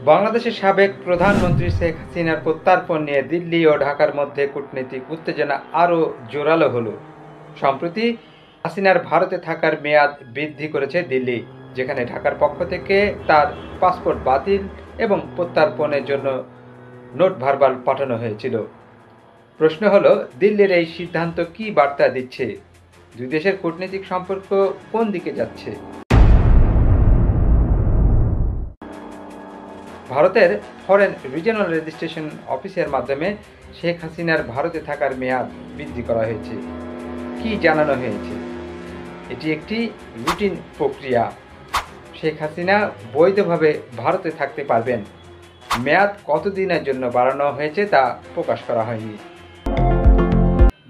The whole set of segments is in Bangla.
বাংলাদেশের সাবেক প্রধানমন্ত্রী শেখ হাসিনার প্রত্যর্পণ নিয়ে দিল্লি ও ঢাকার মধ্যে কূটনৈতিক উত্তেজনা আরও জোরালো হলো। সম্প্রতি হাসিনার ভারতে থাকার মেয়াদ বৃদ্ধি করেছে দিল্লি, যেখানে ঢাকার পক্ষ থেকে তার পাসপোর্ট বাতিল এবং প্রত্যর্পণের জন্য নোট ভার্বাল পাঠানো হয়েছিল। প্রশ্ন হলো, দিল্লির এই সিদ্ধান্ত কী বার্তা দিচ্ছে? দুই দেশের কূটনৈতিক সম্পর্ক কোন দিকে যাচ্ছে? ভারতের ফরেন রিজিওনাল রেজিস্ট্রেশন অফিসের মাধ্যমে শেখ হাসিনার ভারতে থাকার মেয়াদ বৃদ্ধি করা হয়েছে। কি জানানো হয়েছে? এটি একটি রুটিন প্রক্রিয়া। শেখ হাসিনা বৈধভাবে ভারতে থাকতে পারবেন। মেয়াদ কতদিনের জন্য বাড়ানো হয়েছে তা প্রকাশ করা হয়নি।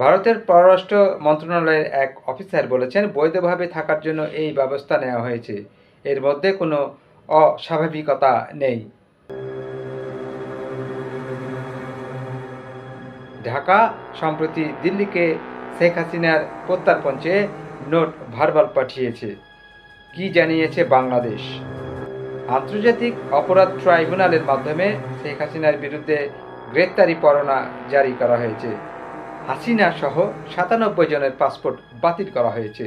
ভারতের পররাষ্ট্র মন্ত্রণালয়ের এক অফিসার বলেছেন, বৈধভাবে থাকার জন্য এই ব্যবস্থা নেওয়া হয়েছে। এর মধ্যে কোনো অস্বাভাবিকতা নেই। ঢাকা সম্প্রতি দিল্লিকে শেখ হাসিনার প্রত্যর্পণ চেয়ে নোট ভার্বাল পাঠিয়েছে। কি জানিয়েছে বাংলাদেশ? আন্তর্জাতিক অপরাধ ট্রাইব্যুনালের মাধ্যমে শেখ হাসিনার বিরুদ্ধে গ্রেপ্তারি পরোয়ানা জারি করা হয়েছে। হাসিনা সহ ৯৭ জনের পাসপোর্ট বাতিল করা হয়েছে।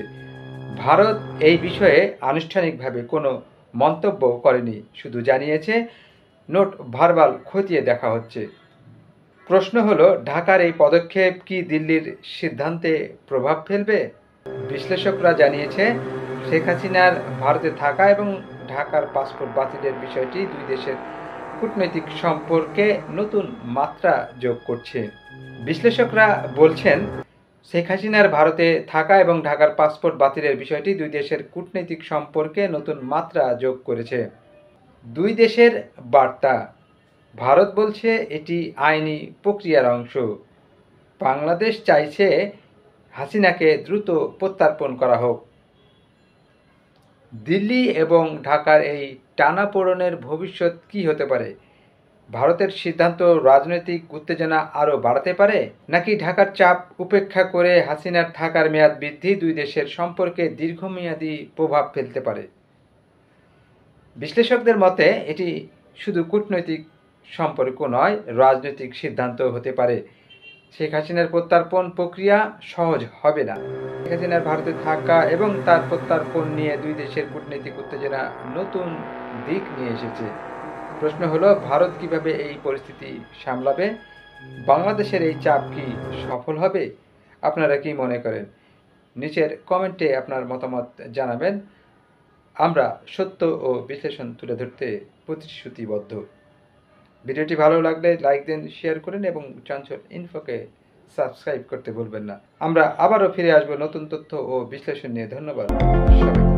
ভারত এই বিষয়ে আনুষ্ঠানিকভাবে কোনো মন্তব্য করেনি, শুধু জানিয়েছে নোট ভার্বাল খতিয়ে দেখা হচ্ছে। প্রশ্ন হলো, ঢাকার এই পদক্ষেপ কি দিল্লির সিদ্ধান্তে প্রভাব ফেলবে? বিশ্লেষকরা জানিয়েছে, শেখ হাসিনার ভারতে থাকা এবং ঢাকার পাসপোর্ট বাতিলের বিষয়টি দুই দেশের কূটনৈতিক সম্পর্কে নতুন মাত্রা যোগ করছে। বিশ্লেষকরা বলছেন, শেখ হাসিনার ভারতে থাকা এবং ঢাকার পাসপোর্ট বাতিলের বিষয়টি দুই দেশের কূটনৈতিক সম্পর্কে নতুন মাত্রা যোগ করেছে। দুই দেশের বার্তা: ভারত বলছে এটি আইনি প্রক্রিয়ার অংশ। বাংলাদেশ চাইছে হাসিনাকে দ্রুত প্রত্যর্পণ করা হোক। দিল্লি এবং ঢাকার এই টানাপোড়েনের ভবিষ্যৎ কী হতে পারে? ভারতের সিদ্ধান্ত রাজনৈতিক উত্তেজনা আরও বাড়াতে পারে, নাকি ঢাকার চাপ উপেক্ষা করে হাসিনার থাকার মেয়াদ বৃদ্ধি দুই দেশের সম্পর্কে দীর্ঘমেয়াদী প্রভাব ফেলতে পারে? বিশ্লেষকদের মতে এটি শুধু কূটনৈতিক সম্পর্ক নয়, রাজনৈতিক সিদ্ধান্ত হতে পারে। শেখ হাসিনার প্রত্যর্পণ প্রক্রিয়া সহজ হবে না। শেখ হাসিনার ভারতে থাকা এবং তার প্রত্যর্পণ নিয়ে দুই দেশের কূটনৈতিক উত্তেজনা নতুন দিক নিয়ে এসেছে। প্রশ্ন হলো, ভারত কিভাবে এই পরিস্থিতি সামলাবে? বাংলাদেশের এই চাপ কি সফল হবে? আপনারা কি মনে করেন? নিচের কমেন্টে আপনার মতামত জানাবেন। আমরা সত্য ও বিশ্লেষণ তুলে ধরতে প্রতিশ্রুতিবদ্ধ। ভিডিওটি ভালো লাগলে লাইক দেন, শেয়ার করেন এবং চঞ্চল ইনফোকে সাবস্ক্রাইব করতে ভুলবেন না। আমরা আবারও ফিরে আসবো নতুন তথ্য ও বিশ্লেষণ নিয়ে। ধন্যবাদ সবাই।